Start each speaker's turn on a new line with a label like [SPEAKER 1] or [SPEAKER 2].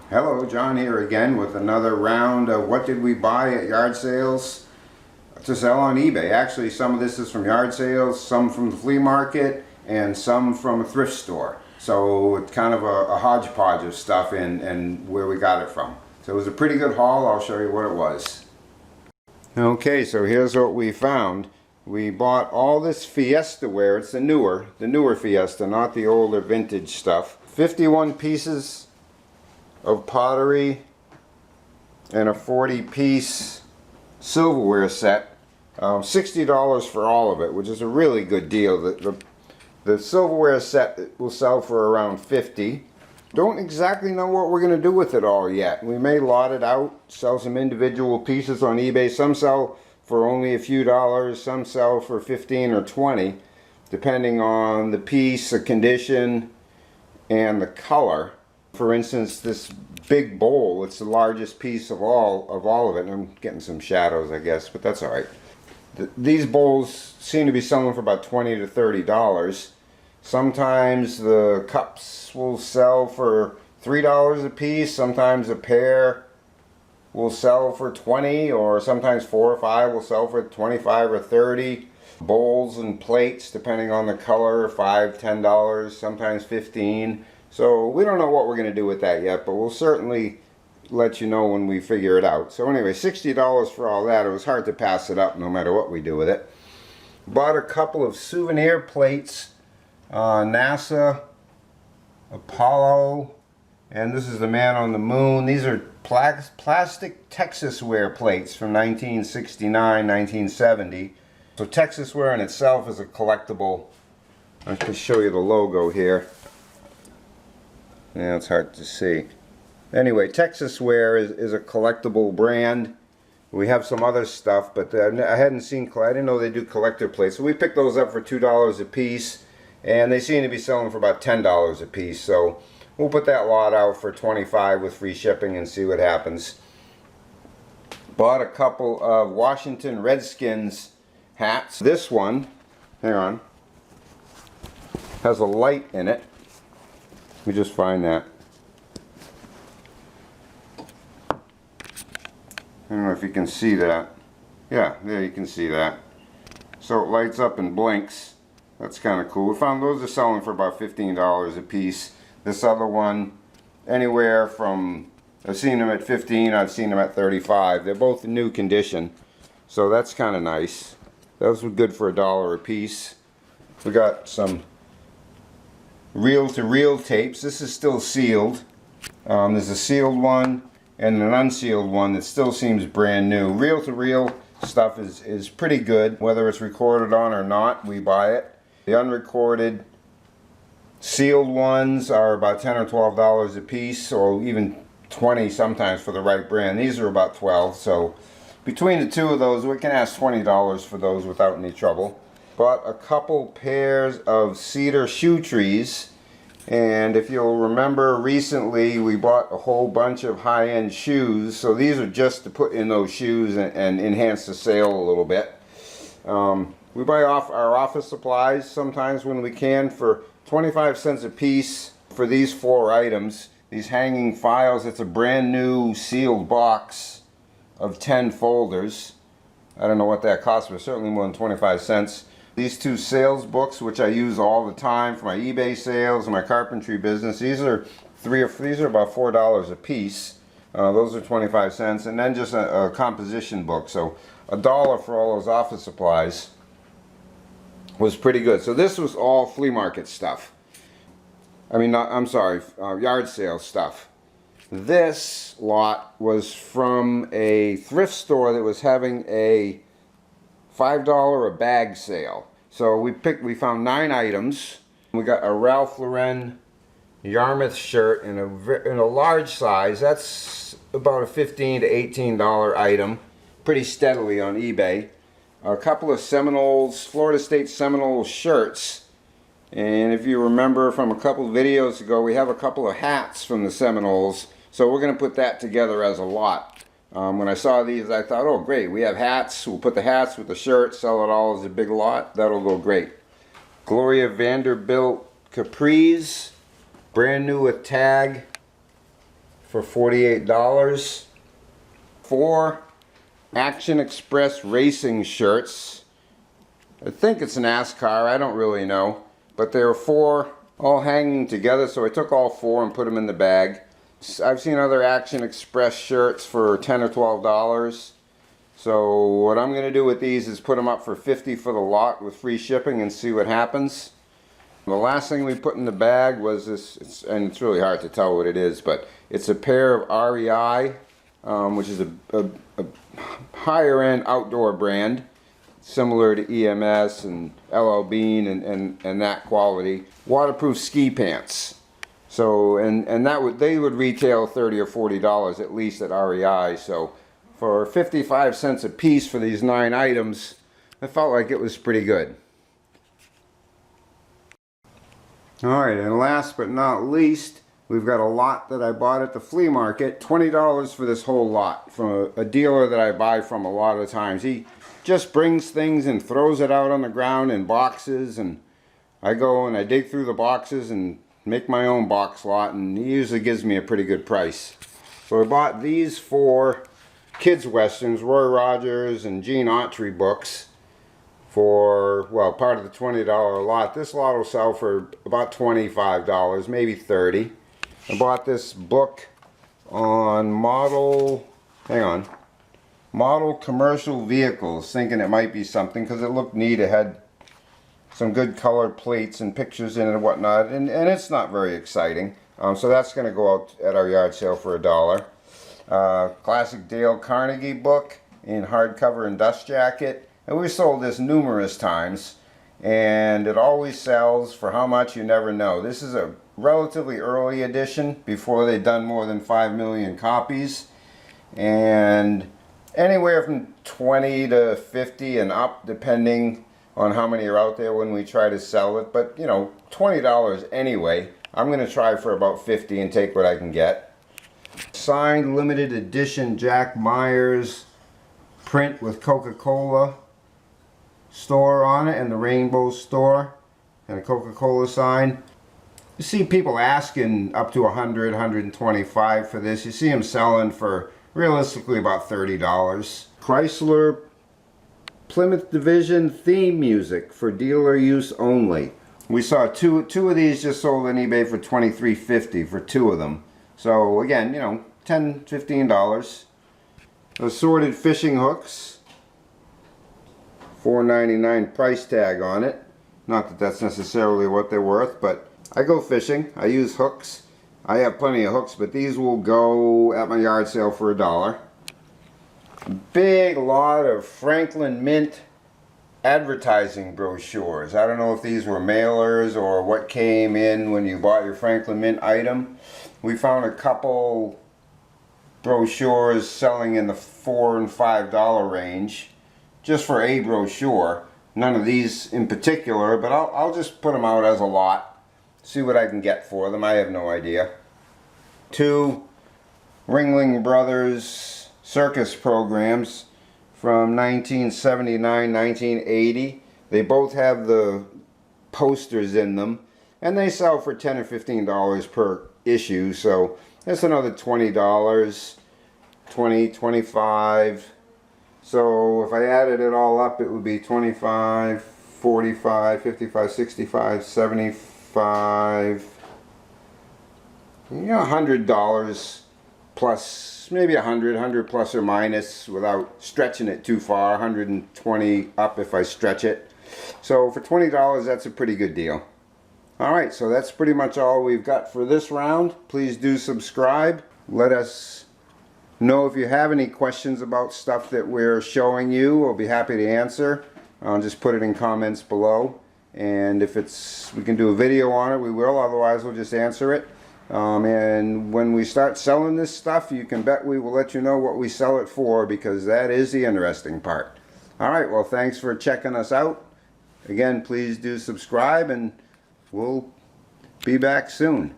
[SPEAKER 1] Hello, John here again with another round of what did we buy at yard sales to sell on eBay. Actually, some of this is from yard sales, some from the flea market, and some from a thrift store. So it's kind of a hodgepodge of stuff and where we got it from. So it was a pretty good haul. I'll show you what it was. Okay, so here's what we found. We bought all this Fiestaware. It's the newer Fiesta, not the older vintage stuff. 51 pieces of pottery and a 40-piece silverware set. $60 for all of it, which is a really good deal. The silverware set will sell for around $50. Don't exactly know what we're going to do with it all yet. We may lot it out, sell some individual pieces on eBay. Some sell for only a few dollars, some sell for 15 or 20, depending on the piece, the condition, and the color. For instance, this big bowl, it's the largest piece of all of it. And I'm getting some shadows, I guess, but that's all right. These bowls seem to be selling for about $20 to $30. Sometimes the cups will sell for $3 a piece. Sometimes a pair will sell for 20, or sometimes 4 or 5 will sell for 25 or 30. Bowls and plates, depending on the color, $5, $10, sometimes 15. So we don't know what we're going to do with that yet, but we'll certainly let you know when we figure it out. So anyway, $60 for all that. It was hard to pass it up no matter what we do with it. Bought a couple of souvenir plates. NASA, Apollo, and this is the man on the moon. These are plastic Texasware plates from 1969, 1970. So Texasware in itself is a collectible. I can show you the logo here. Yeah, it's hard to see. Anyway, Texasware is a collectible brand. We have some other stuff, but I didn't know they do collector plates. So we picked those up for $2 a piece, and they seem to be selling for about $10 a piece. So we'll put that lot out for $25 with free shipping and see what happens. Bought a couple of Washington Redskins hats. This one, hang on, has a light in it. Let me just find that. I don't know if you can see that. Yeah, there you can see that. So it lights up and blinks. That's kind of cool. We found those are selling for about $15 a piece. This other one, anywhere from, I've seen them at 15, I've seen them at 35. They're both in new condition. So that's kind of nice. Those were good for $1 a piece. We got some reel-to-reel tapes. This is still sealed. There's a sealed one and an unsealed one that still seems brand new. Reel-to-reel stuff is pretty good. Whether it's recorded on or not, we buy it. The unrecorded sealed ones are about $10 or $12 a piece, or even 20 sometimes for the right brand. These are about 12, so between the two of those, we can ask $20 for those without any trouble. Bought a couple pairs of cedar shoe trees, and if you'll remember, recently we bought a whole bunch of high-end shoes, so these are just to put in those shoes and enhance the sale a little bit. We buy off our office supplies sometimes when we can for 25 cents a piece for these 4 items. These hanging files, it's a brand new sealed box of 10 folders. I don't know what that costs, but certainly more than 25 cents. These 2 sales books, which I use all the time for my eBay sales and my carpentry business, these are about $4 a piece. Those are 25 cents, and then just a composition book. So $1 for all those office supplies was pretty good. So this was all flea market stuff. I mean, I'm sorry, yard sale stuff. This lot was from a thrift store that was having a $5 a bag sale. So we found 9 items. We got a Ralph Lauren Yarmouth shirt in a large size. That's about a $15 to $18 item, pretty steadily on eBay. A couple of Seminoles, Florida State Seminoles shirts. And if you remember from a couple of videos ago, we have a couple of hats from the Seminoles. So we're going to put that together as a lot. When I saw these, I thought, oh great, we have hats. We'll put the hats with the shirt, sell it all as a big lot. That'll go great. Gloria Vanderbilt capris, brand new with tag. for $48. 4 Action Express racing shirts. I think it's NASCAR, I don't really know. But there were 4 all hanging together, so I took all 4 and put them in the bag. I've seen other Action Express shirts for $10 or $12. So what I'm going to do with these is put them up for $50 for the lot with free shipping and see what happens. The last thing we put in the bag was this, and it's really hard to tell what it is, but it's a pair of REI, which is a higher end outdoor brand, similar to EMS and LL Bean and that quality. Waterproof ski pants. So, and they would retail $30 or $40 at least at REI. So for 55 cents a piece for these 9 items, I felt like it was pretty good. Alright, and last but not least, we've got a lot that I bought at the flea market. $20 for this whole lot from a dealer that I buy from a lot of times. He just brings things and throws it out on the ground in boxes, and I go and I dig through the boxes and make my own box lot, and he usually gives me a pretty good price. So I bought these 4 kids westerns, Roy Rogers and Gene Autry books for, well, part of the $20 lot. This lot will sell for about $25, maybe $30. I bought this book on model commercial vehicles, thinking it might be something because it looked neat. It had some good colored plates and pictures in it and whatnot, and it's not very exciting. So that's going to go out at our yard sale for $1. Classic Dale Carnegie book in hardcover and dust jacket. And we've sold this numerous times, and it always sells for how much you never know. This is a relatively early edition before they'd done more than 5 million copies, and anywhere from 20 to 50 and up depending on how many are out there when we try to sell it. But you know, $20 anyway. I'm going to try for about 50 and take what I can get. Signed limited edition Jack Myers print with Coca-Cola store on it and the Rainbow store and a Coca-Cola sign. You see people asking up to $100, $125 for this. You see them selling for realistically about $30. Chrysler Plymouth Division theme music for dealer use only. We saw two of these just sold on eBay for $23.50 for 2 of them. So again, you know, $10, $15. Assorted fishing hooks. $4.99 price tag on it. Not that that's necessarily what they're worth, but I go fishing. I use hooks. I have plenty of hooks, but these will go at my yard sale for $1. A big lot of Franklin Mint advertising brochures. I don't know if these were mailers or what came in when you bought your Franklin Mint item. We found a couple brochures selling in the $4 and $5 range. Just for a brochure. None of these in particular, but I'll just put them out as a lot. See what I can get for them. I have no idea. 2 Ringling Brothers circus programs from 1979, 1980. They both have the posters in them, and they sell for $10 or $15 per issue, so that's another $20, $20, $25. So if I added it all up, it would be $25, $45, $55, $65, $75, you know, $100 plus, maybe $100 plus or minus without stretching it too far, $120 up if I stretch it. So for $20, that's a pretty good deal. Alright, so that's pretty much all we've got for this round. Please do subscribe. Let us know if you have any questions about stuff that we're showing you. We'll be happy to answer. Just put it in comments below, and if we can do a video on it, we will. Otherwise, we'll just answer it. And when we start selling this stuff, you can bet we will let you know what we sell it for, because that is the interesting part. Alright, well, thanks for checking us out. Again, please do subscribe, and we'll be back soon.